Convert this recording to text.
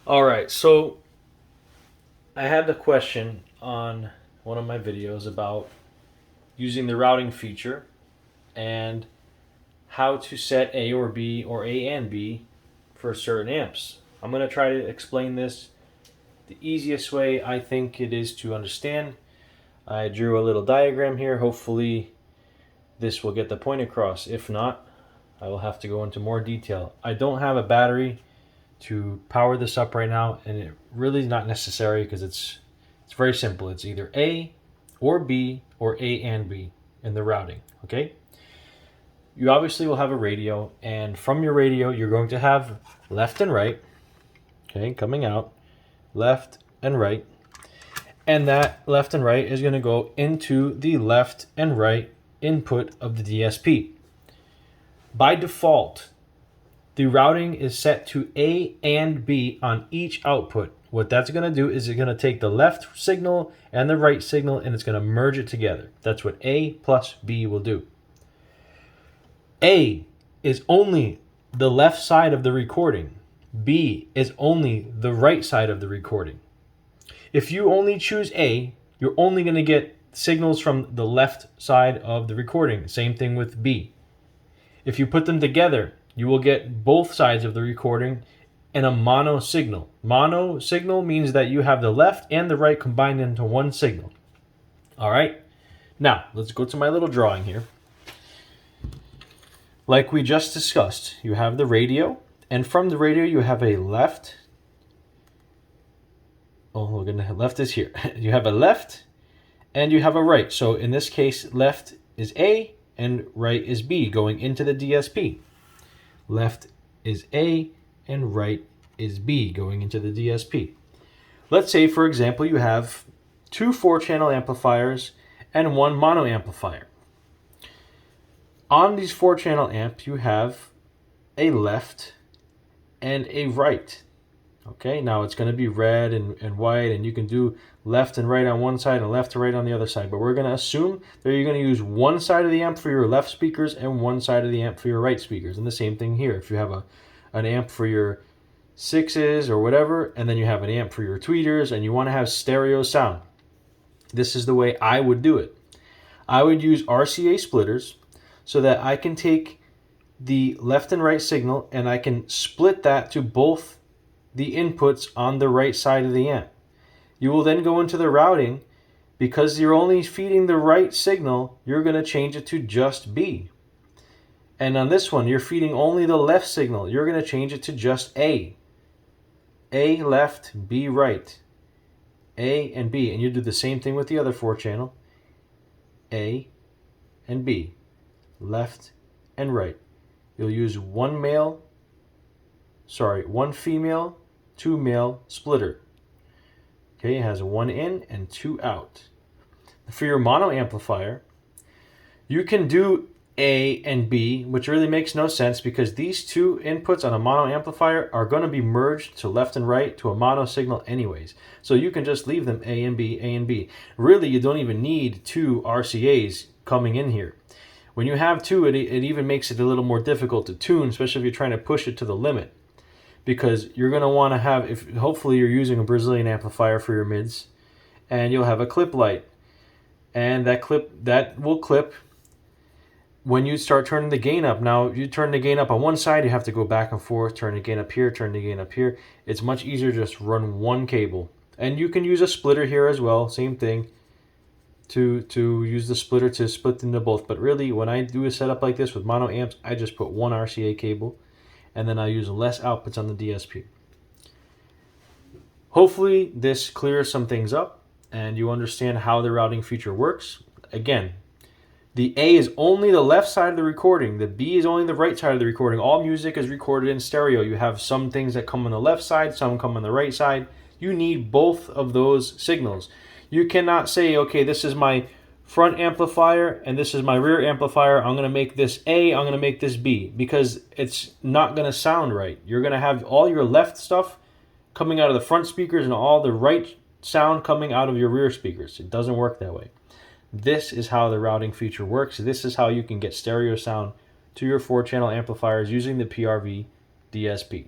All right, so I had the question on one of my videos about using the routing feature and how to set A or B or A and B for certain amps. I'm going to try to explain this the easiest way I think it is to understand. I drew a little diagram here. Hopefully, this will get the point across. If not, I will have to go into more detail. I don't have a battery to power this up right now, and it really is not necessary because it's very simple. It's either A or B or A and B in the routing. Okay. You obviously will have a radio, and from your radio, you're going to have left and right. Okay, coming out, left and right, and that left and right is going to go into the left and right input of the DSP. By default, the routing is set to A and B on each output. What that's going to do is it's going to take the left signal and the right signal and it's going to merge it together. That's what A plus B will do. A is only the left side of the recording. B is only the right side of the recording. If you only choose A, you're only going to get signals from the left side of the recording. Same thing with B. If you put them together, you will get both sides of the recording in a mono signal. Mono signal means that you have the left and the right combined into one signal. All right. Now, let's go to my little drawing here. Like we just discussed, you have the radio, and from the radio you have a left. Oh, we're gonna left is here. You have a left and you have a right. So in this case, left is A and right is B going into the DSP. Left is A and right is B going into the DSP. Let's say, for example, you have two 4-channel amplifiers and one mono amplifier. On these 4-channel amps, you have a left and a right. Okay, now it's going to be red and white, and you can do left and right on one side and left and right on the other side. But we're going to assume that you're going to use one side of the amp for your left speakers and one side of the amp for your right speakers. And the same thing here. If you have an amp for your sixes or whatever, and then you have an amp for your tweeters, and you want to have stereo sound, this is the way I would do it. I would use RCA splitters so that I can take the left and right signal and I can split that to both the inputs on the right side of the amp. You will then go into the routing. Because you're only feeding the right signal, you're going to change it to just B. And on this one, you're feeding only the left signal. You're going to change it to just A. A left, B right. A and B. And you do the same thing with the other 4-channel. A and B. Left and right. You'll use one female, 2 male splitter. Okay, it has 1 in and 2 out. For your mono amplifier, you can do A and B, which really makes no sense because these two inputs on a mono amplifier are going to be merged to left and right to a mono signal anyways. So you can just leave them A and B, A and B. Really, you don't even need 2 RCAs coming in here. When you have 2, it even makes it a little more difficult to tune, especially if you're trying to push it to the limit. Because you're going to want to have, hopefully you're using a Brazilian amplifier for your mids, and you'll have a clip light. And that will clip when you start turning the gain up. Now, you turn the gain up on one side, you have to go back and forth, turn the gain up here, turn the gain up here. It's much easier to just run one cable. And you can use a splitter here as well, same thing, to use the splitter to split into both. But really, when I do a setup like this with mono amps, I just put one RCA cable, and then I use less outputs on the DSP. Hopefully, this clears some things up, and you understand how the routing feature works. Again, the A is only the left side of the recording. The B is only the right side of the recording. All music is recorded in stereo. You have some things that come on the left side, some come on the right side. You need both of those signals. You cannot say, okay, this is my front amplifier and this is my rear amplifier. I'm going to make this A, I'm going to make this B, because it's not going to sound right. You're going to have all your left stuff coming out of the front speakers and all the right sound coming out of your rear speakers. It doesn't work that way. This is how the routing feature works. This is how you can get stereo sound to your 4-channel amplifiers using the PRV DSP.